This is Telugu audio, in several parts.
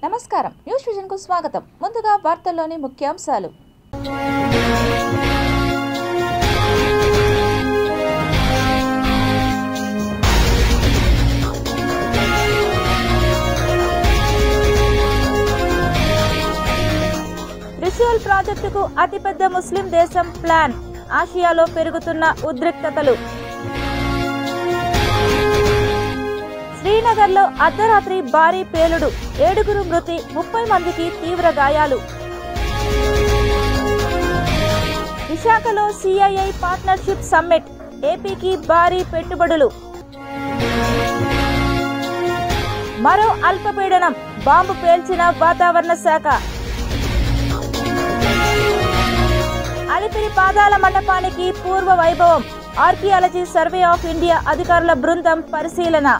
నమస్కారం, న్యూస్ విజన్ కు స్వాగతం. ముందుగా వార్తల్లోని ముఖ్యాంశాలు. త్రిశూల్ ప్రాజెక్టుకు అతిపెద్ద ముస్లిం దేశం ప్లాన్, ఆసియాలో పెరుగుతున్న ఉద్రిక్తతలు. శ్రీనగర్లో అర్ధరాత్రి భారీ పేలుడు, 7 మృతి, 30 మందికి తీవ్ర గాయాలు. విశాఖలో సిఐఐ పార్ట్నర్షిప్ సమ్మిట్, ఏపీకి భారీ పెట్టుబడులు. మరో అల్పపీడనం, బాంబు పేల్చిన వాతావరణ శాఖ. అలిపిరి పాదాల మండపానికి పూర్వ వైభవం, ఆర్కియాలజీ సర్వే ఆఫ్ ఇండియా అధికారుల బృందం పరిశీలన.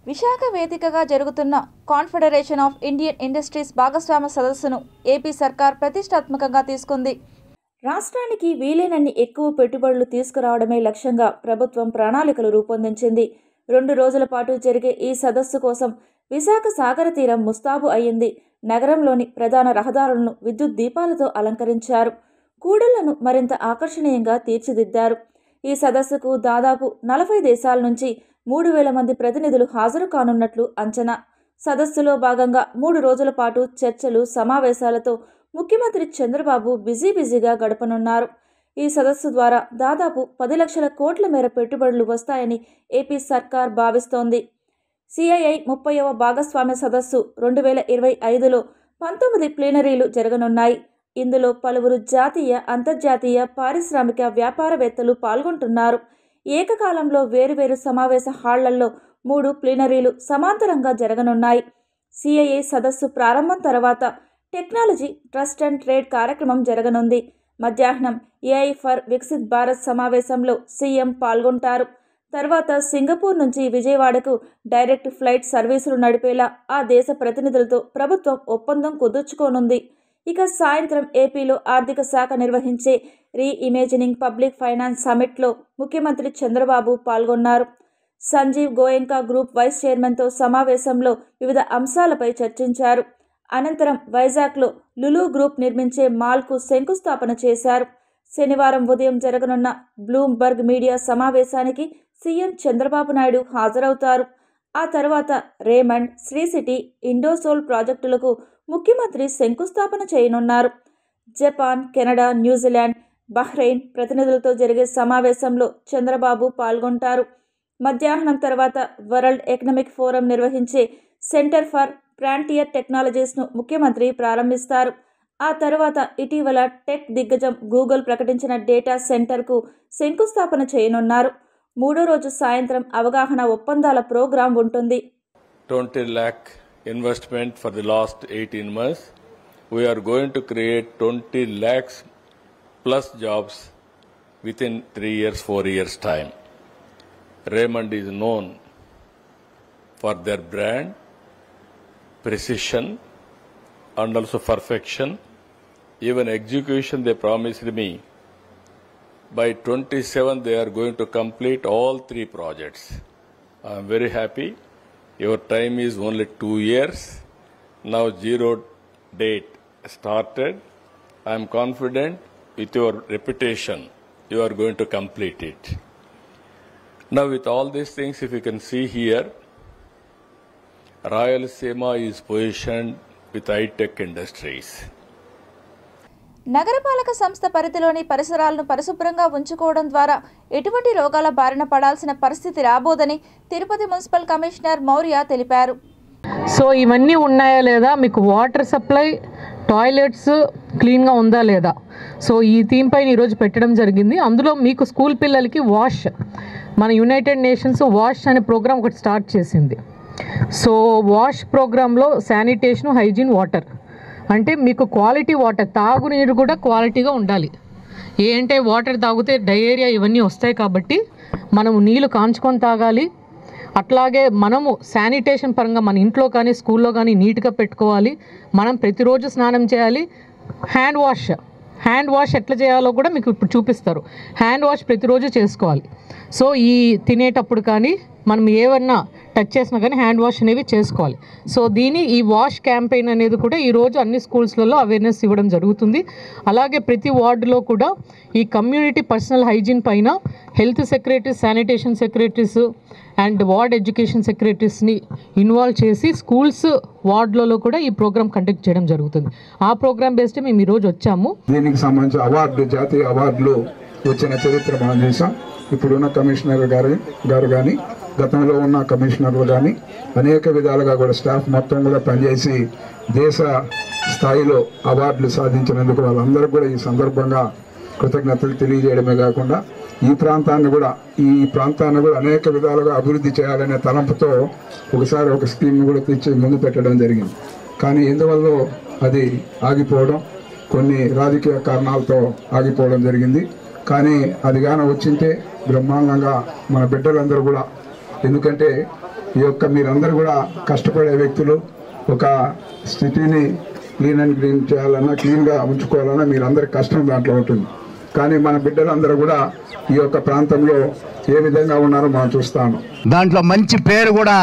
విశాఖ వేదికగా జరుగుతున్న కాన్ఫెడరేషన్ ఆఫ్ ఇండియన్ ఇండస్ట్రీస్ భాగస్వామ్య సదస్సును ఏపీ సర్కార్ ప్రతిష్టాత్మకంగా తీసుకుంది. రాష్ట్రానికి వీలైనన్ని ఎక్కువ పెట్టుబడులు తీసుకురావడమే లక్ష్యంగా ప్రభుత్వం ప్రణాళికలు రూపొందించింది. 2 రోజుల పాటు జరిగే ఈ సదస్సు కోసం విశాఖ సాగర తీరం ముస్తాబు అయ్యింది. నగరంలోని ప్రధాన రహదారులను విద్యుత్ దీపాలతో అలంకరించారు. కూడళ్లను మరింత ఆకర్షణీయంగా తీర్చిదిద్దారు. ఈ సదస్సుకు దాదాపు 40 దేశాల నుంచి 3000 మంది ప్రతినిధులు హాజరు కానున్నట్లు అంచనా. సదస్సులో భాగంగా 3 రోజుల పాటు చర్చలు, సమావేశాలతో ముఖ్యమంత్రి చంద్రబాబు బిజీగా గడపనున్నారు. ఈ సదస్సు ద్వారా దాదాపు 10 లక్షల కోట్ల మేర పెట్టుబడులు వస్తాయని ఏపీ సర్కార్ భావిస్తోంది. సిఐఐ 30వ భాగస్వామ్య సదస్సు 2025లో 19 ప్లీనరీలు జరగనున్నాయి. ఇందులో పలువురు జాతీయ, అంతర్జాతీయ పారిశ్రామిక వ్యాపారవేత్తలు పాల్గొంటున్నారు. ఏకకాలంలో వేరువేరు సమావేశ హాళ్లలో 3 ప్లీనరీలు సమాంతరంగా జరగనున్నాయి. సిఐఐ సదస్సు ప్రారంభం తర్వాత టెక్నాలజీ, ట్రస్ట్ అండ్ ట్రేడ్ కార్యక్రమం జరగనుంది. మధ్యాహ్నం ఏఐ ఫర్ వికసిత్ భారత్ సమావేశంలో సీఎం పాల్గొంటారు. తర్వాత సింగపూర్ నుంచి విజయవాడకు డైరెక్ట్ ఫ్లైట్ సర్వీసులు నడిపేలా ఆ దేశ ప్రతినిధులతో ప్రభుత్వం ఒప్పందం కుదుర్చుకోనుంది. ఇక సాయంత్రం ఏపీలో ఆర్థిక శాఖ నిర్వహించే రీఇమేజినింగ్ పబ్లిక్ ఫైనాన్స్ సమిట్లో ముఖ్యమంత్రి చంద్రబాబు పాల్గొన్నారు. సంజీవ్ గోయంకా గ్రూప్ వైస్ చైర్మన్తో సమావేశంలో వివిధ అంశాలపై చర్చించారు. అనంతరం వైజాగ్లో లులు గ్రూప్ నిర్మించే మాల్కు శంకుస్థాపన చేశారు. శనివారం ఉదయం జరగనున్న బ్లూంబర్గ్ మీడియా సమావేశానికి సీఎం చంద్రబాబు నాయుడు హాజరవుతారు. ఆ తర్వాత రేమండ్, శ్రీ సిటీ, ఇండోసోల్ ప్రాజెక్టులకు ముఖ్యమంత్రి శంకుస్థాపన చేయనున్నారు. జపాన్, కెనడా, న్యూజిలాండ్, బహ్రెయిన్ ప్రతినిధులతో జరిగే సమావేశంలో చంద్రబాబు పాల్గొంటారు. మధ్యాహ్నం తర్వాత వరల్డ్ ఎకనామిక్ ఫోరం నిర్వహించే సెంటర్ ఫర్ ఫ్రాంటియర్ టెక్నాలజీస్ను ముఖ్యమంత్రి ప్రారంభిస్తారు. ఆ తర్వాత ఇటీవల టెక్ దిగ్గజం గూగుల్ ప్రకటించిన డేటా సెంటర్కు శంకుస్థాపన చేయనున్నారు. 3వ రోజు సాయంత్రం అవగాహన ఒప్పందాల ప్రోగ్రాం ఉంటుంది. 20 lakh investment for the last 18 months. We are going to create 20 lakhs plus jobs within 3 years, 4 years time. Raymond is known for their brand, precision and also perfection. Even execution, they promised me by 27 they are going to complete all 3 projects. I am very happy. Your time is only 2 years. Now 0 date started. I am confident with your reputation you are going to complete it. Now with all these things, if you can see here, Rayalaseema is positioned with high-tech industries. నగరపాలక సంస్థ పరిధిలోని పరిసరాలను పరిశుభ్రంగా ఉంచుకోవడం ద్వారా ఎటువంటి రోగాల బారిన పడాల్సిన పరిస్థితి రాబోదని తిరుపతి మున్సిపల్ కమిషనర్ మౌర్య తెలిపారు. సో ఇవన్నీ ఉన్నాయా లేదా, మీకు వాటర్ సప్లై, టాయిలెట్స్ క్లీన్గా ఉందా లేదా, సో ఈ థీమ్ పైన ఈరోజు పెట్టడం జరిగింది. అందులో మీకు స్కూల్ పిల్లలకి వాష్, మన యునైటెడ్ నేషన్స్ వాష్ అనే ప్రోగ్రామ్ ఒకటి స్టార్ట్ చేసింది. సో వాష్ ప్రోగ్రాంలో శానిటేషన్, హైజీన్, వాటర్ అంటే మీకు క్వాలిటీ వాటర్, తాగునీరు కూడా క్వాలిటీగా ఉండాలి. ఏంటంటే వాటర్ తాగితే డయేరియా ఇవన్నీ వస్తాయి కాబట్టి మనము నీళ్ళు కాంచుకొని తాగాలి. అట్లాగే మనము శానిటేషన్ పరంగా మన ఇంట్లో కానీ స్కూల్లో కానీ నీట్గా పెట్టుకోవాలి. మనం ప్రతిరోజు స్నానం చేయాలి. హ్యాండ్ హ్యాండ్ వాష్ ఎట్లా చేయాలో కూడా మీకు ఇప్పుడు చూపిస్తారు. హ్యాండ్ వాష్ ప్రతిరోజు చేసుకోవాలి. సో ఈ తినేటప్పుడు కానీ మనం ఏమన్నా టచ్ చేసినా కానీ హ్యాండ్ వాష్ అనేవి చేసుకోవాలి. సో ఈ వాష్ క్యాంపెయిన్ అనేది కూడా ఈరోజు అన్ని స్కూల్స్లలో అవేర్నెస్ ఇవ్వడం జరుగుతుంది. అలాగే ప్రతి వార్డులో కూడా ఈ కమ్యూనిటీ పర్సనల్ హైజీన్ పైన health secretaries, sanitation secretaries and ward education సెక్రటరీస్ని ఇన్వాల్వ్ చేసి స్కూల్స్ వార్డులలో కూడా ఈ ప్రోగ్రామ్ కండక్ట్ చేయడం జరుగుతుంది. ఆ ప్రోగ్రామ్ బేస్డ్ మేము ఈరోజు వచ్చాము. దీనికి సంబంధించి అవార్డు, జాతీయ అవార్డులు వచ్చిన చరిత్ర మనం చేసాం. ఇప్పుడున్న కమిషనర్ గారు కానీ, గతంలో ఉన్న కమిషనర్లు కానీ అనేక విధాలుగా కూడా స్టాఫ్ మొత్తం కూడా పనిచేసి దేశ స్థాయిలో అవార్డులు సాధించినందుకు వాళ్ళందరూ కూడా ఈ సందర్భంగా కృతజ్ఞతలు తెలియజేయడమే కాకుండా ఈ ప్రాంతాన్ని కూడా అనేక విధాలుగా అభివృద్ధి చేయాలనే తలంపుతో ఒకసారి ఒక స్కీమ్ని కూడా తెచ్చి ముందు పెట్టడం జరిగింది. కానీ ఎందువల్ల అది ఆగిపోవడం, కొన్ని రాజకీయ కారణాలతో ఆగిపోవడం జరిగింది. కానీ అది కానీ వచ్చింటే బ్రహ్మాండంగా మన బిడ్డలందరూ కూడా, ఎందుకంటే మీరందరూ కూడా కష్టపడే వ్యక్తులు, ఒక సిటీని క్లీన్ అండ్ గ్రీన్ చేయాలన్నా, క్లీన్గా ఉంచుకోవాలన్నా మీరందరి కష్టం దాంట్లో ఉంటుంది. కానీ మన బిడ్డలందరూ కూడా ఈ ప్రాంతంలో ఏ విధంగా ఉన్నారో మనం చూస్తాను. దాంట్లో మంచి పేరు కూడా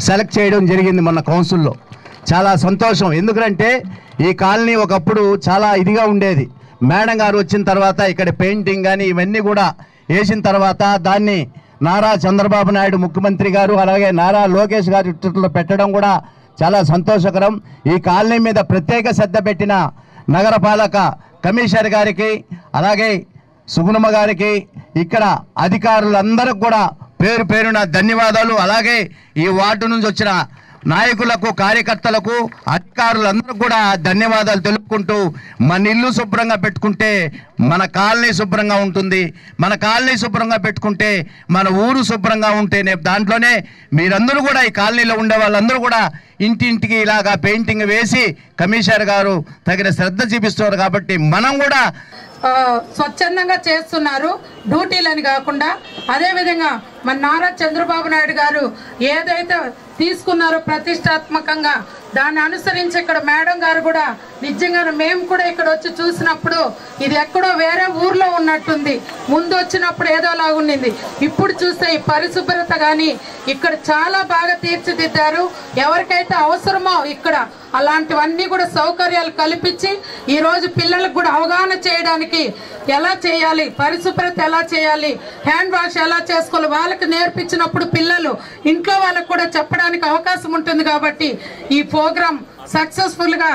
సెలెక్ట్ చేయడం జరిగింది మన కౌన్సిల్లో. చాలా సంతోషం. ఎందుకంటే ఈ కాలనీ ఒకప్పుడు చాలా ఇదిగా ఉండేది. మేడం గారు వచ్చిన తర్వాత ఇక్కడ పెయింటింగ్ కానీ ఇవన్నీ కూడా వేసిన తర్వాత దాన్ని నారా చంద్రబాబు నాయుడు ముఖ్యమంత్రి గారు, అలాగే నారా లోకేష్ గారు చిత్రంలో పెట్టడం కూడా చాలా సంతోషకరం. ఈ కాలనీ మీద ప్రత్యేక శ్రద్ధ పెట్టిన నగరపాలక కమిషనర్ గారికి, అలాగే సుగుణమ్మ గారికి, ఇక్కడ అధికారులందరికీ కూడా పేరు పేరున ధన్యవాదాలు. అలాగే ఈ వార్డు నుంచి వచ్చిన నాయకులకు, కార్యకర్తలకు, అధికారులందరూ కూడా ధన్యవాదాలు తెలుపుకుంటూ, మన ఇల్లు శుభ్రంగా పెట్టుకుంటే మన కాలనీ శుభ్రంగా ఉంటుంది, మన కాలనీ శుభ్రంగా పెట్టుకుంటే మన ఊరు శుభ్రంగా ఉంటేనే, దాంట్లోనే మీరందరూ కూడా ఈ కాలనీలో ఉండే వాళ్ళందరూ కూడా ఇంటింటికి ఇలాగా పెయింటింగ్ వేసి కమిషనర్ గారు తగిన శ్రద్ధ చూపిస్తున్నారు. కాబట్టి మనం కూడా స్వచ్ఛందంగా చేస్తున్నారు, డ్యూటీలని కాకుండా. అదేవిధంగా మన నారా చంద్రబాబు నాయుడు గారు ఏదైతే తీసుకున్నారో ప్రతిష్టాత్మకంగా, దాన్ని అనుసరించి ఇక్కడ మేడం గారు కూడా నిజంగా మేము కూడా ఇక్కడ వచ్చి చూసినప్పుడు ఇది ఎక్కడో వేరే ఊర్లో ఉన్నట్టుంది. ముందు వచ్చినప్పుడు ఏదోలా ఉండింది, ఇప్పుడు చూస్తే ఈ పరిశుభ్రత కానీ ఇక్కడ చాలా బాగా తీర్చిదిద్దారు. ఎవరికైతే అవసరమో ఇక్కడ అలాంటివన్నీ కూడా సౌకర్యాలు కల్పించి ఈరోజు పిల్లలకు కూడా అవగాహన చేయడానికి ఎలా చేయాలి, పరిశుభ్రత ఎలా చేయాలి, హ్యాండ్ వాష్ ఎలా చేసుకోవాలి వాళ్ళకి నేర్పించినప్పుడు పిల్లలు ఇంట్లో వాళ్ళకు కూడా చెప్పడానికి అవకాశం ఉంటుంది. కాబట్టి ఈ ప్రోగ్రాం సక్సెస్ఫుల్గా.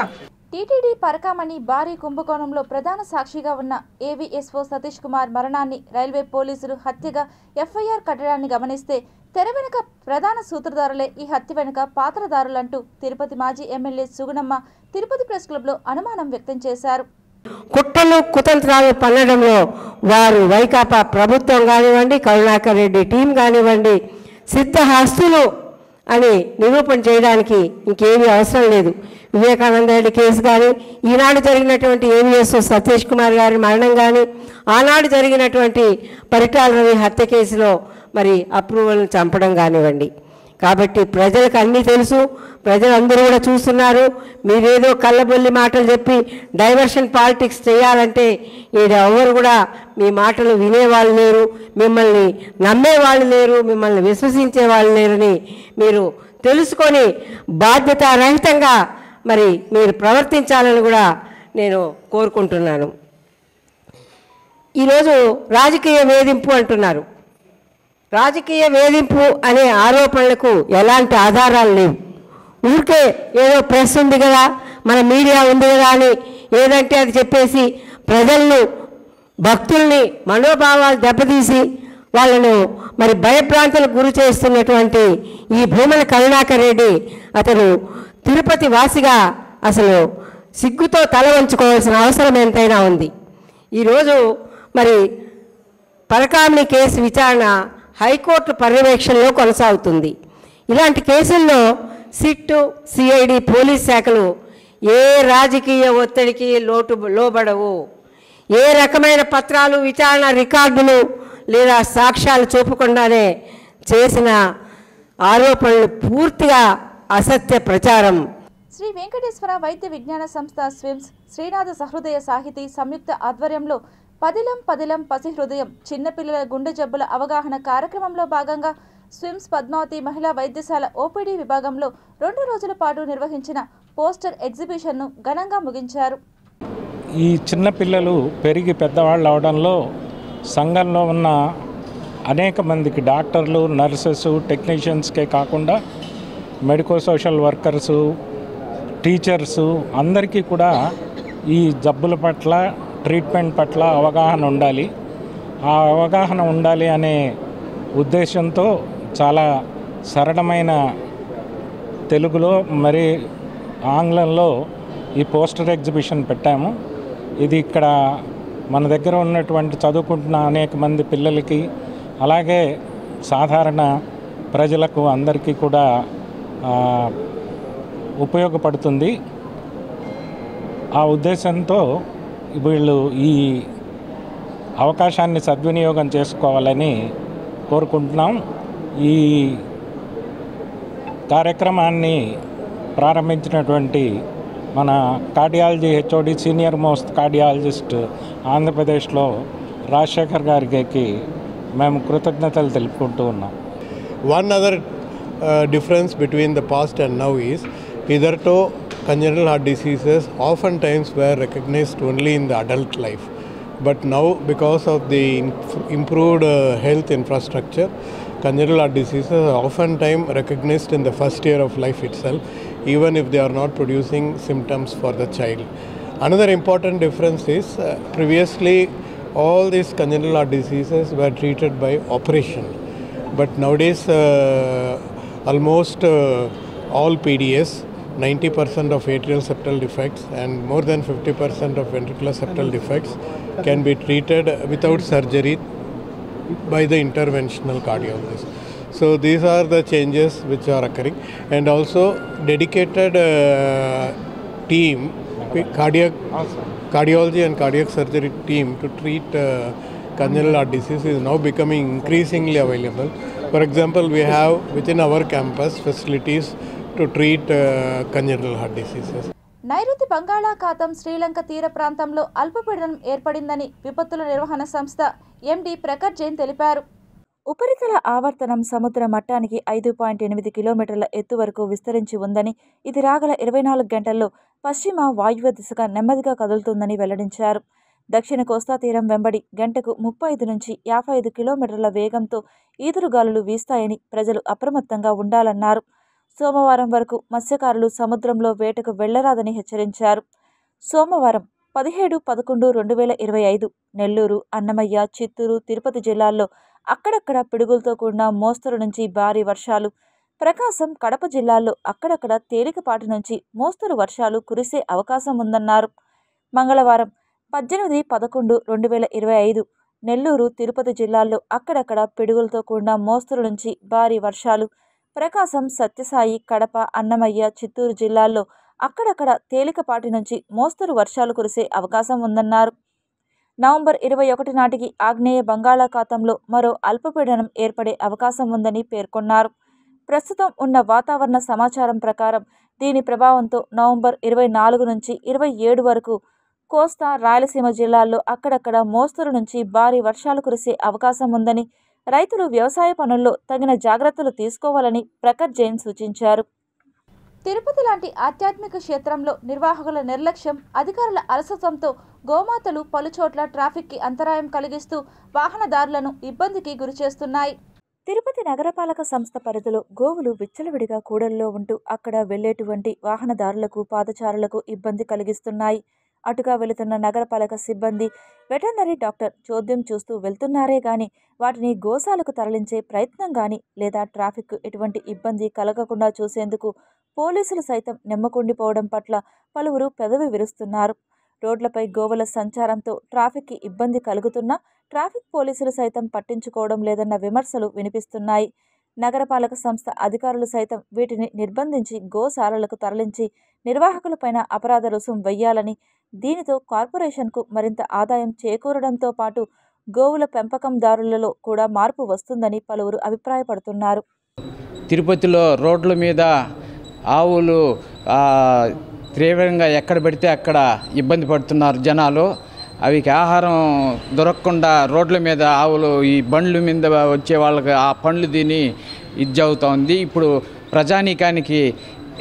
టీటీడీ పరకామణి భారీ కుంభకోణంలో ప్రధాన సాక్షిగా ఉన్న ఏవీఎస్ఓ సతీష్ కుమార్ మరణాన్ని రైల్వే పోలీసులు హత్యగా ఎఫ్ఐఆర్ కట్టడాన్ని గమనిస్తే తెర వెనుక ప్రధాన సూత్రధారులే ఈ హత్య వెనుక పాత్రధారులంటూ తిరుపతి మాజీ ఎమ్మెల్యే సుగుణమ్మ తిరుపతి ప్రెస్ క్లబ్లో అనుమానం వ్యక్తం చేశారు. కుట్రలు కుతంత్రాలు పన్నడంలో వారు వైకాపా ప్రభుత్వం కానివ్వండి, కరుణాకర్ రెడ్డి టీం కానివ్వండి, సిద్ధహస్తులు అని నిరూపణ చేయడానికి ఇంకేమీ అవసరం లేదు. వివేకానంద రెడ్డి కేసు కానీ, ఈనాడు జరిగినటువంటి ఏవీఎస్ఓ సతీష్ కుమార్ గారి మరణం కానీ, ఆనాడు జరిగినటువంటి పరిటాల రవి హత్య కేసులో మరి అప్రూవల్ని చంపడం కానివ్వండి. కాబట్టి ప్రజలకు అన్నీ తెలుసు, ప్రజలందరూ కూడా చూస్తున్నారు. మీరేదో కళ్ళబొల్లి మాటలు చెప్పి డైవర్షన్ పాలిటిక్స్ చేయాలంటే ఎవరు కూడా మీ మాటలు వినేవాళ్ళు లేరు, మిమ్మల్ని నమ్మేవాళ్ళు లేరు, మిమ్మల్ని విశ్వసించే వాళ్ళు లేరని మీరు తెలుసుకొని బాధ్యతారహితంగా మరి మీరు ప్రవర్తించాలని కూడా నేను కోరుకుంటున్నాను. ఈరోజు రాజకీయ వేధింపు అంటున్నారు. రాజకీయ వేధింపు అనే ఆరోపణలకు ఎలాంటి ఆధారాలు లేవు. ఊరికే ఏదో ప్రెస్ ఉంది కదా, మన మీడియా ఉంది కదా అని ఏదంటే అది చెప్పేసి ప్రజలను, భక్తుల్ని మనోభావాలు దెబ్బతీసి వాళ్ళను మరి భయభ్రాంతులకు గురి చేస్తున్నటువంటి ఈ భూమన కరుణాకర్ రెడ్డి అతను తిరుపతి వాసిగా అసలు సిగ్గుతో తల వంచుకోవాల్సిన అవసరం ఎంతైనా ఉంది. ఈరోజు మరి పరకామణి కేసు విచారణ హైకోర్టు పర్యవేక్షణలో కొనసాగుతుంది. ఇలాంటి కేసుల్లో సిట్టు, సిఐడి, పోలీస్ శాఖలు ఏ రాజకీయ ఒత్తిడికి లోబడవు. ఏ రకమైన పత్రాలు, విచారణ రికార్డులు లేదా సాక్ష్యాలు చూపకుండానే చేసిన ఆరోపణలు పూర్తిగా అసత్య ప్రచారం. శ్రీ వెంకటేశ్వర వైద్య విజ్ఞాన సంస్థ స్విమ్స్, శ్రీనాథ సహృదయ సాహితీ సంయుక్త ఆధ్వర్యంలో పదిలం పదిలం పసి హృదయం చిన్నపిల్లల గుండె జబ్బుల అవగాహన కార్యక్రమంలో భాగంగా స్విమ్స్ పద్మావతి మహిళా వైద్యశాల ఓపీడీ విభాగంలో 2 రోజుల పాటు నిర్వహించిన పోస్టర్ ఎగ్జిబిషన్ను ఘనంగా ముగించారు. ఈ చిన్న పిల్లలు పెరిగి పెద్దవాళ్ళు అవడంలో సంఘంలో ఉన్న అనేక మందికి డాక్టర్లు, నర్సెస్, టెక్నీషియన్స్కే కాకుండా మెడికో సోషల్ వర్కర్సు, టీచర్సు అందరికీ కూడా ఈ జబ్బుల పట్ల, ట్రీట్మెంట్ పట్ల అవగాహన ఉండాలి. ఆ అవగాహన ఉండాలి అనే ఉద్దేశంతో చాలా సరళమైన తెలుగులో మరి ఆంగ్లంలో ఈ పోస్టర్ ఎగ్జిబిషన్ పెట్టాము. ఇది ఇక్కడ మన దగ్గర ఉన్నటువంటి చదువుకుంటున్న అనేక మంది పిల్లలకి, అలాగే సాధారణ ప్రజలకు అందరికీ కూడా ఉపయోగపడుతుంది. ఆ ఉద్దేశంతో వీళ్ళు ఈ అవకాశాన్ని సద్వినియోగం చేసుకోవాలని కోరుకుంటున్నాం. ఈ కార్యక్రమాన్ని ప్రారంభించినటువంటి మన cardiology HOD, senior most cardiologist ఆంధ్రప్రదేశ్లో రాజశేఖర్ గారికి మేము కృతజ్ఞతలు తెలుపుకుంటూ ఉన్నాం. One other difference between the past and now is hitherto congenital heart diseases oftentimes were recognized only in the adult life, but now because of the improved health infrastructure, congenital heart diseases are oftentimes recognized in the first year of life itself, even if they are not producing symptoms for the child. Another important difference is previously all these congenital heart diseases were treated by operation, but nowadays almost all PDS, 90% of atrial septal defects and more than 50% of ventricular septal defects can be treated without surgery by the interventional cardiologist. So these are the changes which are occurring, and also dedicated team, cardiology and cardiac surgery team to treat congenital heart disease is now becoming increasingly available. For example, we have within our campus facilities to treat congenital heart diseases. నైరుతి బంగాళాఖాతం శ్రీలంక తీర ప్రాంతంలో అల్పపీడనం ఏర్పడిందని విపత్తుల నిర్వహణ సంస్థ ఎండీ ప్రఖర్ జైన్ తెలిపారు. ఉపరితల ఆవర్తనం సముద్ర మట్టానికి 5.8 కిలోమీటర్ల ఎత్తు వరకు విస్తరించి ఉందని, ఇది రాగల 24 గంటల్లో పశ్చిమ వాయువ్య దిశగా నెమ్మదిగా కదులుతుందని వెల్లడించారు. దక్షిణ కోస్తా తీరం వెంబడి గంటకు 35 నుంచి 55 కిలోమీటర్ల వేగంతో ఈదురుగాలులు వీస్తాయని ప్రజలు అప్రమత్తంగా ఉండాలన్నారు. సోమవారం వరకు మత్స్యకారులు సముద్రంలో వేటకు వెళ్లరాదని హెచ్చరించారు. సోమవారం 17-11-2025 నెల్లూరు, అన్నమయ్య, చిత్తూరు, తిరుపతి జిల్లాల్లో అక్కడక్కడ పిడుగులతో కూడిన మోస్తరు నుంచి భారీ వర్షాలు, ప్రకాశం, కడప జిల్లాల్లో అక్కడక్కడ తేలికపాటి నుంచి మోస్తరు వర్షాలు కురిసే అవకాశం ఉందన్నారు. మంగళవారం 18-11-2025 నెల్లూరు, తిరుపతి జిల్లాల్లో అక్కడక్కడ పిడుగులతో కూడిన మోస్తరు నుంచి భారీ వర్షాలు, ప్రకాశం, సత్యసాయి, కడప, అన్నమయ్య, చిత్తూరు జిల్లాల్లో అక్కడక్కడ తేలికపాటి నుంచి మోస్తరు వర్షాలు కురిసే అవకాశం ఉందన్నారు. నవంబర్ 21 నాటికి ఆగ్నేయ బంగాళాఖాతంలో మరో అల్పపీడనం ఏర్పడే అవకాశం ఉందని పేర్కొన్నారు. ప్రస్తుతం ఉన్న వాతావరణ సమాచారం ప్రకారం దీని ప్రభావంతో నవంబర్ 24 నుంచి 27 వరకు కోస్తా, రాయలసీమ జిల్లాల్లో అక్కడక్కడ మోస్తరు నుంచి భారీ వర్షాలు కురిసే అవకాశం ఉందని, రైతులు వ్యవసాయ పనుల్లో తగిన జాగ్రత్తలు తీసుకోవాలని ప్రఖర్ జైన్ సూచించారు. తిరుపతి లాంటి ఆధ్యాత్మిక క్షేత్రంలో నిర్వాహకుల నిర్లక్ష్యం, అధికారుల అలసత్వంతో గోమాతలు పలుచోట్ల ట్రాఫిక్కి అంతరాయం కలిగిస్తూ వాహనదారులను ఇబ్బందికి గురిచేస్తున్నాయి. తిరుపతి నగరపాలక సంస్థ పరిధిలో గోవులు విచ్చలవిడిగా కూడల్లో ఉంటూ అక్కడ వెళ్లేటువంటి వాహనదారులకు, పాదచారులకు ఇబ్బంది కలిగిస్తున్నాయి. అటుగా వెళుతున్న నగరపాలక సిబ్బంది, వెటర్నరీ డాక్టర్ చోద్యం చూస్తూ వెళ్తున్నారే గాని వాటిని గోశాలకు తరలించే ప్రయత్నం గాని లేదా ట్రాఫిక్ ఎటువంటి ఇబ్బంది కలగకుండా చూసేందుకు పోలీసులు సైతం నెమ్మకుండిపోవడం పట్ల పలువురు పెదవి విరుస్తున్నారు. రోడ్లపై గోవుల సంచారంతో ట్రాఫిక్కి ఇబ్బంది కలుగుతున్నా ట్రాఫిక్ పోలీసులు సైతం పట్టించుకోవడం లేదన్న విమర్శలు వినిపిస్తున్నాయి. నగరపాలక సంస్థ అధికారులు సైతం వీటిని నిర్బంధించి గోశాలలకు తరలించి నిర్వాహకులపైన అపరాధ రుసుం వెయ్యాలని, దీనితో కార్పొరేషన్కు మరింత ఆదాయం చేకూరడంతో పాటు గోవుల పెంపకందారులలో కూడా మార్పు వస్తుందని పలువురు అభిప్రాయపడుతున్నారు. తిరుపతిలో రోడ్ల మీద ఆవులు తీవ్రంగా ఎక్కడ పెడితే అక్కడ ఇబ్బంది పడుతున్నారు జనాలు. అవికి ఆహారం దొరకకుండా రోడ్ల మీద ఆవులు ఈ బండ్ల మీద వచ్చే వాళ్ళకి ఆ పండ్లు తిని ఇది అవుతూ ఉంది. ఇప్పుడు ప్రజానీకానికి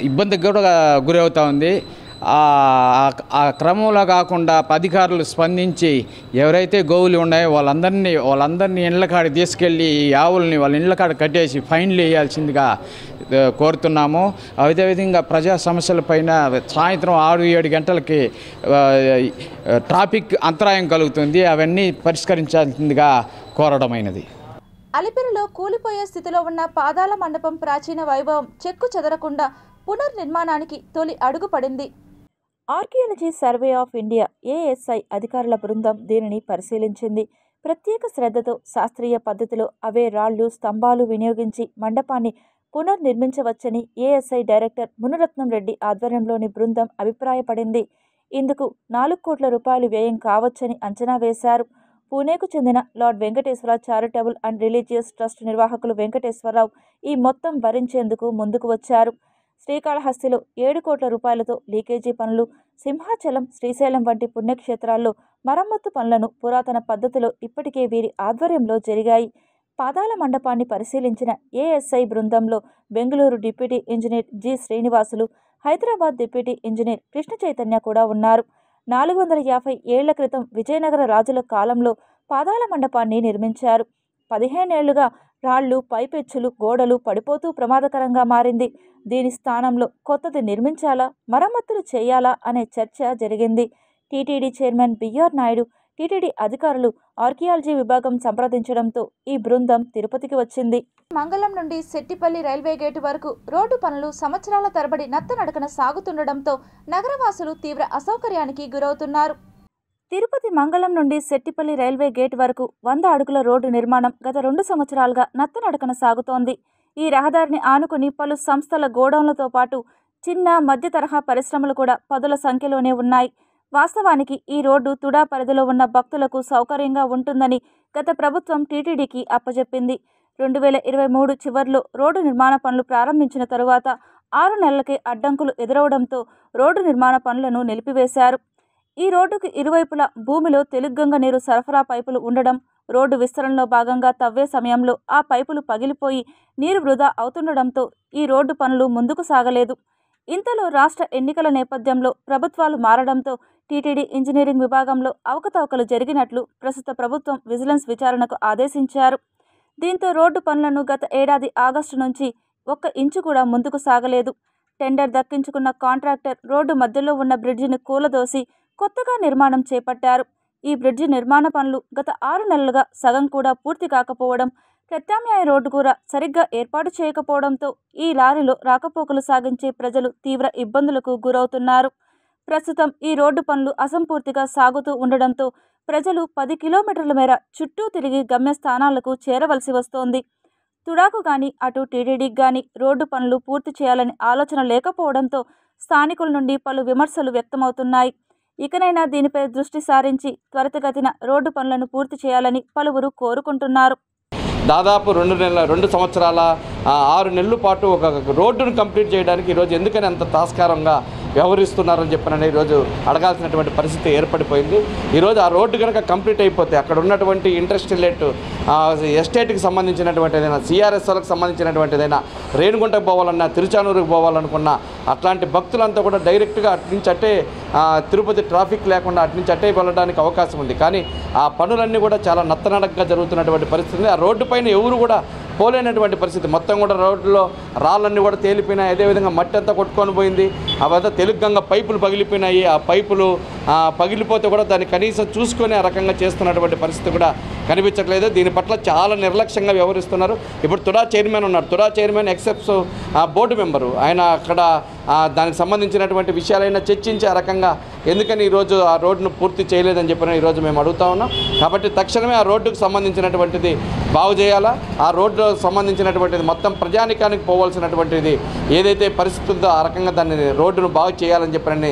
ఇబ్బందికి కూడా గురవుతూ ఉంది. ఆ క్రమంలో కాకుండా అధికారులు స్పందించి ఎవరైతే గోవులు ఉన్నాయో వాళ్ళందరినీ ఇళ్ళ కాడ తీసుకెళ్ళి ఈ ఆవుల్ని వాళ్ళ ఇళ్ళ కాడ కట్టేసి ఫైన్లు వేయాల్సిందిగా కోరుతున్నాము. అదేవిధంగా ప్రజా సమస్యలపైన సాయంత్రం 6-7 గంటలకి ట్రాఫిక్ అంతరాయం కలుగుతుంది, అవన్నీ పరిష్కరించాల్సిందిగా కోరడమైనది. అలిపిరిలో కూలిపోయే స్థితిలో ఉన్న పాదాల మండపం ప్రాచీన వైభవం చెక్కు చెదరకుండా పునర్నిర్మాణానికి తొలి అడుగు పడింది. Archaeology survey of India ASI అధికారుల బృందం దీనిని పరిశీలించింది. ప్రత్యేక శ్రద్ధతో శాస్త్రీయ పద్ధతిలో అవే రాళ్లు స్తంభాలు వినియోగించి మండపాన్ని పునర్నిర్మించవచ్చని ASI డైరెక్టర్ మునురత్నం రెడ్డి ఆధ్వర్యంలోని బృందం అభిప్రాయపడింది. ఇందుకు 4 కోట్ల రూపాయలు వ్యయం కావచ్చని అంచనా వేశారు. పూణేకు చెందిన lord Venkateswara charitable and religious trust నిర్వాహకులు వెంకటేశ్వరరావు ఈ మొత్తం భరించేందుకు ముందుకు వచ్చారు. శ్రీకాళహస్తిలో 7 కోట్ల రూపాయలతో లీకేజీ పనులు, సింహాచలం, శ్రీశైలం వంటి పుణ్యక్షేత్రాల్లో మరమ్మత్తు పనులను పురాతన పద్ధతిలో ఇప్పటికే వీరి ఆధ్వర్యంలో జరిగాయి. పాదాల మండపాన్ని పరిశీలించిన ASI బృందంలో Bengaluru deputy engineer G Srinivasulu, Hyderabad deputy engineer Krishna Chaitanya కూడా ఉన్నారు. 450 ఏళ్ల క్రితం విజయనగర రాజుల కాలంలో పాదాల మండపాన్ని నిర్మించారు. 15 ఏళ్లుగా రాళ్లు, పైపెచ్చులు, గోడలు పడిపోతూ ప్రమాదకరంగా మారింది. దీని స్థానంలో కొత్తది నిర్మించాలా, మరమ్మతులు చేయాలా అనే చర్చ జరిగింది. TTD chairman BR Naidu, TTD అధికారులు ఆర్కియాలజీ విభాగం సంప్రదించడంతో ఈ బృందం తిరుపతికి వచ్చింది. మంగళం నుండి సెట్టిపల్లి రైల్వే గేటు వరకు రోడ్డు పనులు సంవత్సరాల తరబడి నత్తనడకన సాగుతుండటంతో నగరవాసులు తీవ్ర అసౌకర్యానికి గురవుతున్నారు. తిరుపతి మంగళం నుండి సెట్టిపల్లి రైల్వే గేట్ వరకు 100 అడుగుల రోడ్డు నిర్మాణం గత 2 సంవత్సరాలుగా నత్తనడకన సాగుతోంది. ఈ రహదారిని ఆనుకుని పలు సంస్థల గోడౌన్లతో పాటు చిన్న మధ్య తరహా పరిశ్రమలు కూడా పదుల సంఖ్యలోనే ఉన్నాయి. వాస్తవానికి ఈ రోడ్డు తుడా పరిధిలో ఉన్న భక్తులకు సౌకర్యంగా ఉంటుందని గత ప్రభుత్వం టీటీడీకి అప్పజెప్పింది. 2023 చివర్లో రోడ్డు నిర్మాణ పనులు ప్రారంభించిన తరువాత 6 నెలలకే అడ్డంకులు ఎదురవడంతో రోడ్డు నిర్మాణ పనులను నిలిపివేశారు. ఈ రోడ్డుకు ఇరువైపులా భూమిలో తెలుగంగ నీరు సరఫరా పైపులు ఉండడం, రోడ్డు విస్తరణలో భాగంగా తవ్వే సమయంలో ఆ పైపులు పగిలిపోయి నీరు వృధా అవుతుండడంతో ఈ రోడ్డు పనులు ముందుకు సాగలేదు. ఇంతలో రాష్ట్ర ఎన్నికల నేపథ్యంలో ప్రభుత్వాలు మారడంతో టీటీడీ ఇంజనీరింగ్ విభాగంలో అవకతవకలు జరిగినట్లు ప్రస్తుత ప్రభుత్వం విజిలెన్స్ విచారణకు ఆదేశించారు. దీంతో రోడ్డు పనులను గత ఏడాది ఆగస్టు నుంచి 1 ఇంచు కూడా ముందుకు సాగలేదు. టెండర్ దక్కించుకున్న కాంట్రాక్టర్ రోడ్డు మధ్యలో ఉన్న బ్రిడ్జిని కూలదోసి కొత్తగా నిర్మాణం చేపట్టారు. ఈ బ్రిడ్జి నిర్మాణ పనులు గత 6 నెలలుగా సగం కూడా పూర్తి కాకపోవడం, ప్రత్యామ్నాయ రోడ్డు కూడా సరిగ్గా ఏర్పాటు చేయకపోవడంతో ఈ లారీలో రాకపోకలు సాగించే ప్రజలు తీవ్ర ఇబ్బందులకు గురవుతున్నారు. ప్రస్తుతం ఈ రోడ్డు పనులు అసంపూర్తిగా సాగుతూ ఉండడంతో ప్రజలు 10 కిలోమీటర్ల మేర చుట్టూ తిరిగి గమ్యస్థానాలకు చేరవలసి వస్తోంది. తుడాకు గాని అటు టీటీడీకి గాని రోడ్డు పనులు పూర్తి చేయాలని ఆలోచన లేకపోవడంతో స్థానికుల నుండి పలు విమర్శలు వ్యక్తమవుతున్నాయి. ఇకనైనా దీనిపై దృష్టి సారించి త్వరితగతిన రోడ్డు పనులను పూర్తి చేయాలని పలువురు కోరుకుంటున్నారు. దాదాపు 2 సంవత్సరాల 6 నెలల పాటు ఒక రోడ్డును కంప్లీట్ చేయడానికి ఈరోజు ఎందుకని అంత తాస్కారంగా వ్యవహరిస్తున్నారని చెప్పనని ఈరోజు అడగాల్సినటువంటి పరిస్థితి ఏర్పడిపోయింది. ఈరోజు ఆ రోడ్డు కనుక కంప్లీట్ అయిపోతే అక్కడ ఉన్నటువంటి ఇండస్ట్రియల్ ఎస్టేట్కి సంబంధించినటువంటి ఏదైనా CRSలకు సంబంధించినటువంటిదైనా రేణిగుంటకు పోవాలన్నా, తిరుచానూరుకు పోవాలనుకున్నా అట్లాంటి భక్తులంతా కూడా డైరెక్ట్గా అట్నుంచి అట్టే తిరుపతి ట్రాఫిక్ లేకుండా అట్నుంచి అట్టే వెళ్ళడానికి అవకాశం ఉంది. కానీ ఆ పనులన్నీ కూడా చాలా నత్తనడకగా జరుగుతున్నటువంటి పరిస్థితి. ఆ రోడ్డు పైన ఎవరు కూడా పోలేనటువంటి పరిస్థితి. మొత్తం కూడా రోడ్లో రాళ్ళన్నీ కూడా తేలిపోయినాయి. అదేవిధంగా మట్టి అంతా కొట్టుకొని పోయింది. అవంతా తెలుగంగ పైపులు పగిలిపోయినాయి. ఆ పైపులు పగిలిపోతే కూడా దాన్ని కనీసం చూసుకొని ఆ రకంగా చేస్తున్నటువంటి పరిస్థితి కూడా కనిపించట్లేదు. దీని పట్ల చాలా నిర్లక్ష్యంగా వ్యవహరిస్తున్నారు. ఇప్పుడు తుడా చైర్మన్ ఉన్నారు. TUDA chairman accepts board member. ఆయన అక్కడ దానికి సంబంధించినటువంటి విషయాలైనా చర్చించి ఆ రకంగా ఎందుకని ఈరోజు ఆ రోడ్డును పూర్తి చేయలేదని చెప్పిన ఈరోజు మేము అడుగుతా ఉన్నాం. కాబట్టి తక్షణమే ఆ రోడ్డుకు సంబంధించినటువంటిది బాగు చేయాలా. ఆ రోడ్డు సంబంధించినటువంటిది మొత్తం ప్రజానికానికి పోవాల్సినటువంటిది ఏదైతే పరిస్థితి ఉందో ఆ రకంగా దాన్ని రోడ్డును బాగు చేయాలని చెప్పని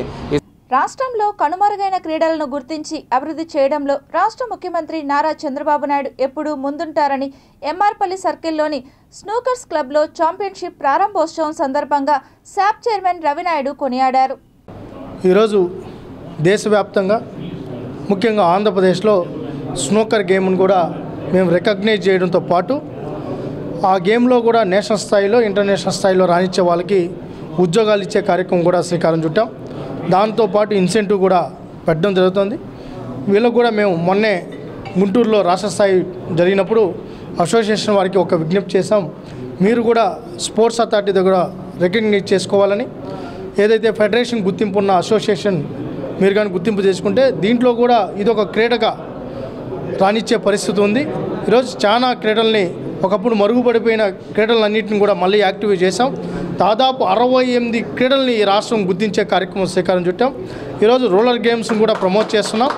రాష్ట్రంలో కనుమరుగైన క్రీడలను గుర్తించి అభివృద్ధి చేయడంలో రాష్ట్ర ముఖ్యమంత్రి నారా చంద్రబాబు నాయుడు ఎప్పుడూ ముందుంటారని ఎంఆర్పల్లి సర్కిల్లోని స్నూకర్స్ క్లబ్లో ఛాంపియన్షిప్ ప్రారంభోత్సవం సందర్భంగా శాప్ చైర్మన్ రవినాయుడు కొనియాడారు. ఈరోజు దేశవ్యాప్తంగా ముఖ్యంగా ఆంధ్రప్రదేశ్లో స్నూకర్ గేమ్ను కూడా మేము రికగ్నైజ్ చేయడంతో పాటు ఆ గేమ్లో కూడా నేషనల్ స్థాయిలో ఇంటర్నేషనల్ స్థాయిలో రాణించే వాళ్ళకి ఉద్యోగాలు ఇచ్చే కార్యక్రమం కూడా శ్రీకారం చుట్టాం. దాంతోపాటు ఇన్సెంటివ్ కూడా పెట్టడం జరుగుతుంది. వీళ్ళకు కూడా మేము మొన్నే గుంటూరులో రాష్ట్ర స్థాయి జరిగినప్పుడు అసోసియేషన్ వారికి ఒక విజ్ఞప్తి చేశాం. మీరు కూడా స్పోర్ట్స్ అథారిటీ దగ్గర రికగ్నైజ్ చేసుకోవాలని. ఏదైతే ఫెడరేషన్ గుర్తింపు ఉన్న అసోసియేషన్ మీరు కానీ గుర్తింపు చేసుకుంటే దీంట్లో కూడా ఇదొక క్రీడగా రాణించే పరిస్థితి ఉంది. ఈరోజు చాలా క్రీడల్ని ఒకప్పుడు మరుగుపడిపోయిన క్రీడలన్నింటిని కూడా మళ్ళీ యాక్టివేట్ చేశాం. దాదాపు 68 క్రీడల్ని ఈ రాష్ట్రం గుర్తించే కార్యక్రమం శ్రీకారం చుట్టాం. ఈరోజు రోలర్ గేమ్స్ని కూడా ప్రమోట్ చేస్తున్నాం.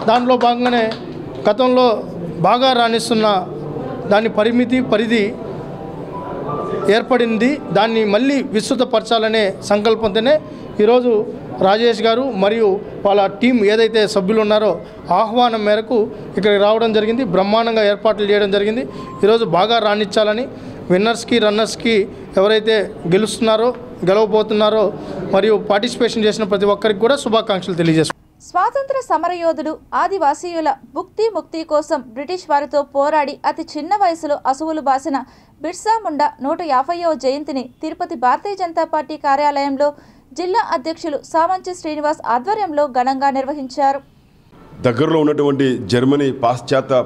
దాంట్లో భాగంగానే గతంలో బాగా రాణిస్తున్న దాని పరిధి ఏర్పడింది. దాన్ని మళ్ళీ విస్తృతపరచాలనే సంకల్పంతోనే ఈరోజు రాజేష్ గారు మరియు వాళ్ళ టీం ఏదైతే సభ్యులు ఉన్నారో ఆహ్వానం మేరకు ఇక్కడికి రావడం జరిగింది. బ్రహ్మాండంగా ఏర్పాట్లు చేయడం జరిగింది. ఈరోజు బాగా రాణించాలని విన్నర్స్కి రన్నర్స్కి ఎవరైతే గెలవబోతున్నారో మరియు పార్టిసిపేషన్ చేసిన ప్రతి ఒక్కరికి కూడా శుభాకాంక్షలు తెలియజేస్తున్నాం. స్వాతంత్ర సమరయోధుడు ఆదివాసీయుల ముక్తి కోసం బ్రిటిష్ వారితో పోరాడి అతి చిన్న వయసులో అసువులు బాసిన బిర్సా ముండా 150వ జయంతిని తిరుపతి భారతీయ జనతా పార్టీ కార్యాలయంలో జిల్లా అధ్యక్షులు సామంచి శ్రీనివాస్ ఆధ్వర్యంలో ఘనంగా నిర్వహించారు. దగ్గరలో ఉన్నటువంటి జర్మనీ పాశ్చాత్య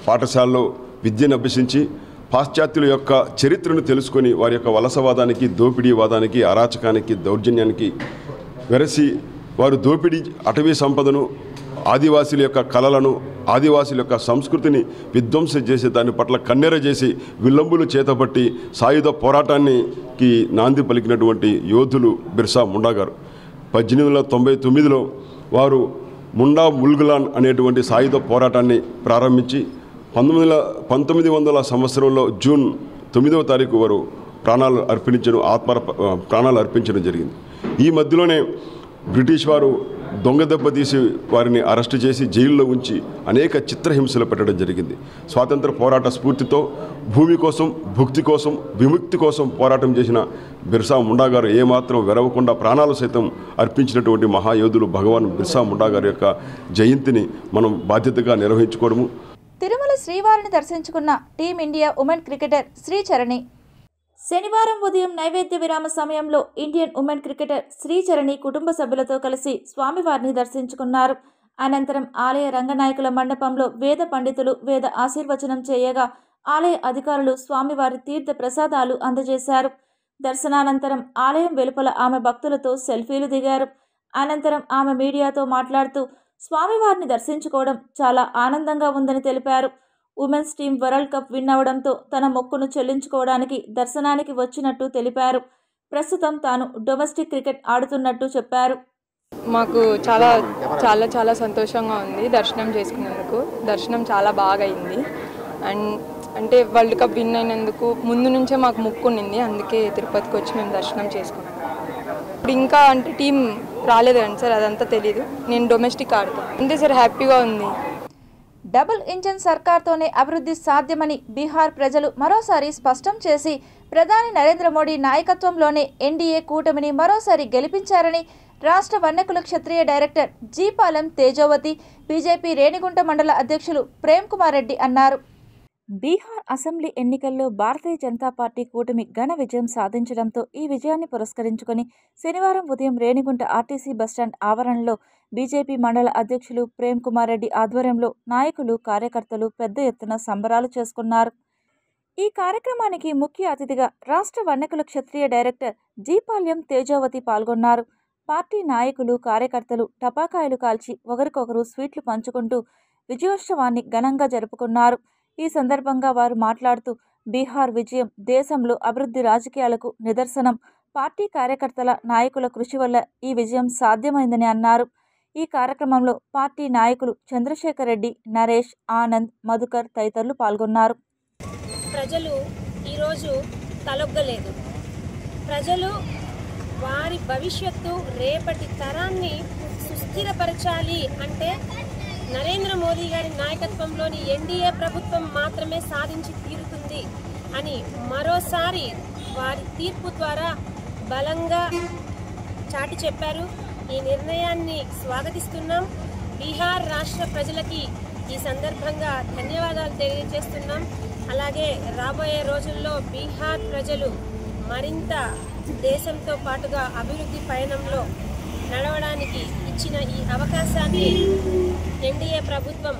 పాఠశాలలో విద్యను అభ్యసించి పాశ్చాత్యుల యొక్క చరిత్రను తెలుసుకొని వారి యొక్క వలసవాదానికి, దోపిడీవాదానికి, అరాచకానికి, దౌర్జన్యానికి వెరసి వారు దోపిడీ అటవీ సంపదను, ఆదివాసీల యొక్క కళలను, ఆదివాసీల యొక్క సంస్కృతిని విధ్వంసం చేసి దాని పట్ల కన్నెర చేసి విల్లంబులు చేతబట్టి సాయుధ పోరాటానికి నాంది పలికినటువంటి యోధులు బిర్సా ముండా గారు. 1899లో వారు ముండా ముల్గులాన్ అనేటువంటి సాయుధ పోరాటాన్ని ప్రారంభించి 1900 సంవత్సరంలో జూన్ 9వ తారీఖు వారు ప్రాణాలు అర్పించడం జరిగింది. ఈ మధ్యలోనే బ్రిటిష్ వారు దొంగ దెబ్బ తీసి వారిని అరెస్టు చేసి జైల్లో ఉంచి అనేక చిత్రహింసలు పెట్టడం జరిగింది. స్వాతంత్ర పోరాట స్ఫూర్తితో భూమి కోసం, భుక్తి కోసం, విముక్తి కోసం పోరాటం చేసిన బిర్సా ముండా గారు ఏమాత్రం వెరవకుండా ప్రాణాలు సైతం అర్పించినటువంటి మహాయోధులు భగవాన్ బిర్సా ముండా గారి యొక్క జయంతిని మనం బాధ్యతగా నిర్వహించుకోవడము. తిరుమల శ్రీవారిని దర్శించుకున్న టీమిండియా ఉమెన్ క్రికెటర్ శ్రీచరణి శనివారం ఉదయం నైవేద్య విరామ సమయంలో ఇండియన్ ఉమెన్ క్రికెటర్ శ్రీచరణి కుటుంబ సభ్యులతో కలిసి స్వామివారిని దర్శించుకున్నారు. అనంతరం ఆలయ రంగనాయకుల మండపంలో వేద పండితులు వేద ఆశీర్వచనం చేయగా ఆలయ అధికారులు స్వామివారి తీర్థ ప్రసాదాలు అందజేశారు. దర్శనానంతరం ఆలయం వెలుపల ఆమె భక్తులతో సెల్ఫీలు దిగారు. అనంతరం ఆమె మీడియాతో మాట్లాడుతూ స్వామివారిని దర్శించుకోవడం చాలా ఆనందంగా ఉందని తెలిపారు. Women's team world cup win అవడంతో తన మొక్కును చెల్లించుకోవడానికి దర్శనానికి వచ్చినట్టు తెలిపారు. ప్రస్తుతం తాను డొమెస్టిక్ క్రికెట్ ఆడుతున్నట్టు చెప్పారు. మాకు చాలా చాలా చాలా సంతోషంగా ఉంది దర్శనం చేసుకున్నందుకు. దర్శనం చాలా బాగా అయింది. అంటే వరల్డ్ కప్ విన్ అయినందుకు ముందు నుంచే మాకు మొక్కు ఉండింది. అందుకే తిరుపతికి వచ్చి మేము దర్శనం చేసుకున్నాం. ఇప్పుడు ఇంకా అంటే టీం రాలేదు కానీ సార్ అదంతా తెలీదు. నేను డొమెస్టిక్ ఆడతాను అంతే సార్. హ్యాపీగా ఉంది. డబుల్ ఇంజన్ సర్కార్తోనే అభివృద్ధి సాధ్యమని బీహార్ ప్రజలు మరోసారి స్పష్టం చేసి ప్రధాని నరేంద్ర మోడీ నాయకత్వంలోనే ఎన్డీఏ కూటమిని మరోసారి గెలిపించారని రాష్ట్ర వన్యకుల క్షత్రియ డైరెక్టర్ జీపాలెం తేజోవతి బీజేపీ రేణిగుంట మండల అధ్యక్షులు ప్రేమ్ కుమార్ రెడ్డి అన్నారు. బీహార్ అసెంబ్లీ ఎన్నికల్లో భారతీయ జనతా పార్టీ కూటమి ఘన విజయం సాధించడంతో ఈ విజయాన్ని పురస్కరించుకొని శనివారం ఉదయం రేణిగుంట ఆర్టీసీ బస్టాండ్ ఆవరణలో బీజేపీ మండల అధ్యక్షులు ప్రేమ్ కుమార్ రెడ్డి ఆధ్వర్యంలో నాయకులు, కార్యకర్తలు పెద్ద ఎత్తున సంబరాలు చేసుకున్నారు. ఈ కార్యక్రమానికి ముఖ్య అతిథిగా రాష్ట్ర వన్యకుల క్షత్రియ డైరెక్టర్ జీపాల్యం తేజోవతి పాల్గొన్నారు. పార్టీ నాయకులు, కార్యకర్తలు టపాకాయలు కాల్చి ఒకరికొకరు స్వీట్లు పంచుకుంటూ విజయోత్సవాన్ని ఘనంగా జరుపుకున్నారు. ఈ సందర్భంగా వారు మాట్లాడుతూ బీహార్ విజయం దేశంలో అభివృద్ధి రాజకీయాలకు నిదర్శనం. పార్టీ కార్యకర్తల నాయకుల కృషి వల్ల ఈ విజయం సాధ్యమైందని అన్నారు. ఈ కార్యక్రమంలో పార్టీ నాయకులు చంద్రశేఖర్ రెడ్డి, నరేష్, ఆనంద్, మధుకర్ తదితరులు పాల్గొన్నారు. ప్రజలు ఈరోజు తలొగ్గలేదు. ప్రజలు వారి భవిష్యత్తు రేపటి తరాన్ని సుస్థిరపరచాలి అంటే నరేంద్ర మోదీ గారి నాయకత్వంలోని ఎన్డీఏ ప్రభుత్వం మాత్రమే సాధించి తీరుతుంది అని మరోసారి వారి తీర్పు ద్వారా బలంగా చాటి చెప్పారు. ఈ నిర్ణయాన్ని స్వాగతిస్తున్నాం. బీహార్ రాష్ట్ర ప్రజలకి ఈ సందర్భంగా ధన్యవాదాలు తెలియజేస్తున్నాం. అలాగే రాబోయే రోజుల్లో బీహార్ ప్రజలు మరింత దేశంతో పాటుగా అభివృద్ధి పయనంలో నడవడానికి ఇచ్చిన ఈ అవకాశాన్ని ఎన్డీఏ ప్రభుత్వం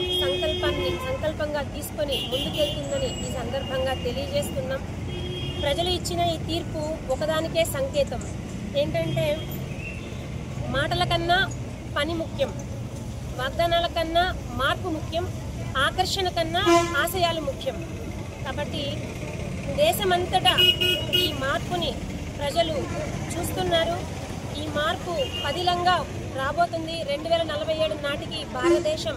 సంకల్పంగా తీసుకొని ముందుకెళ్తుందని ఈ సందర్భంగా తెలియజేస్తున్నాం. ప్రజలు ఇచ్చిన ఈ తీర్పు ఒకదానికే సంకేతం ఏంటంటే మాటల కన్నా పని ముఖ్యం, వాగ్దానాల కన్నా మార్పు ముఖ్యం, ఆకర్షణ కన్నా ఆశయాలు ముఖ్యం. కాబట్టి దేశమంతటా ఈ మార్పుని ప్రజలు చూస్తున్నారు. ఈ మార్పు పదిలంగా రాబోతుంది. 2047 నాటికి భారతదేశం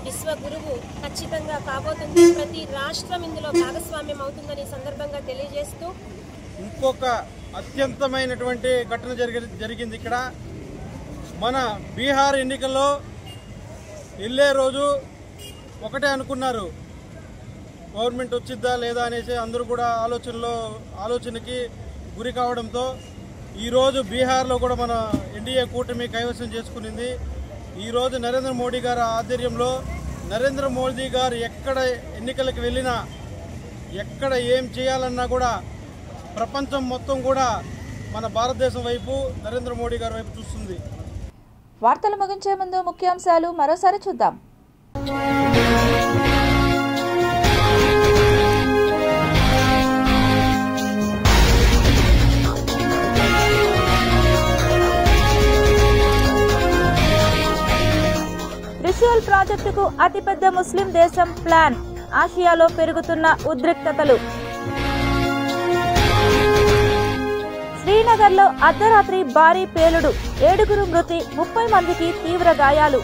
విశ్వగురువు ఖచ్చితంగా కాబోతుంది. ప్రతి రాష్ట్రం ఇందులో భాగస్వామ్యం అవుతుందని సందర్భంగా తెలియజేస్తూ ఇంకొక అత్యంతమైనటువంటి ఘటన జరిగింది. ఇక్కడ మన బీహార్ ఎన్నికల్లో వెళ్ళే రోజు ఒకటే అనుకున్నారు, గవర్నమెంట్ వచ్చిద్దా లేదా అనేసి అందరూ కూడా ఆలోచనకి గురి కావడంతో ఈరోజు బీహార్లో కూడా మన ఎన్డీఏ కూటమి కైవసం చేసుకునింది. ఈరోజు నరేంద్ర మోడీ గారి ఆధ్వర్యంలో నరేంద్ర మోదీ గారు ఎక్కడ ఎన్నికలకు వెళ్ళినా, ఎక్కడ ఏం చేయాలన్నా కూడా ప్రపంచం మొత్తం కూడా మన భారతదేశం వైపు, నరేంద్ర మోడీ గారి వైపు చూస్తుంది. వార్తలు ముగించే ముందు ముఖ్యాంశాలు మరోసారి చూద్దాం. త్రిశూల్ ప్రాజెక్టుకు అతిపెద్ద ముస్లిం దేశం ప్లాన్, ఆసియాలో పెరుగుతున్న ఉద్రిక్తతలు. శ్రీనగర్లో అర్ధరాత్రి భారీ పేలుడు, 7 మృతి, 30 మందికి తీవ్ర గాయాలు.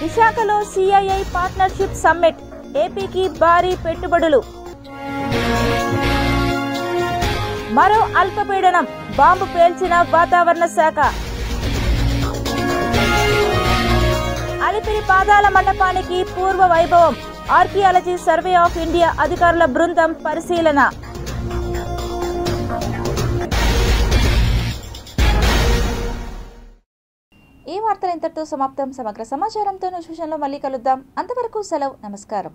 విశాఖలో సిఐఐ పార్ట్నర్షిప్ సమ్మిట్, ఏపీకి భారీ పెట్టుబడులు. మరో అల్పపీడనం, బాంబు పేల్చిన వాతావరణ శాఖ. అలిపిరి పాదాల మండపానికి పూర్వ వైభవం, ఆర్కియాలజీ సర్వే ఆఫ్ ఇండియా అధికారుల బృందం పరిశీలన. ఈ వార్తలు ఇంతటితో సమాప్తం. సమగ్ర సమాచారంతో నిమిషంలో మళ్ళీ కలుద్దాం. అంతవరకు సెలవు. నమస్కారం.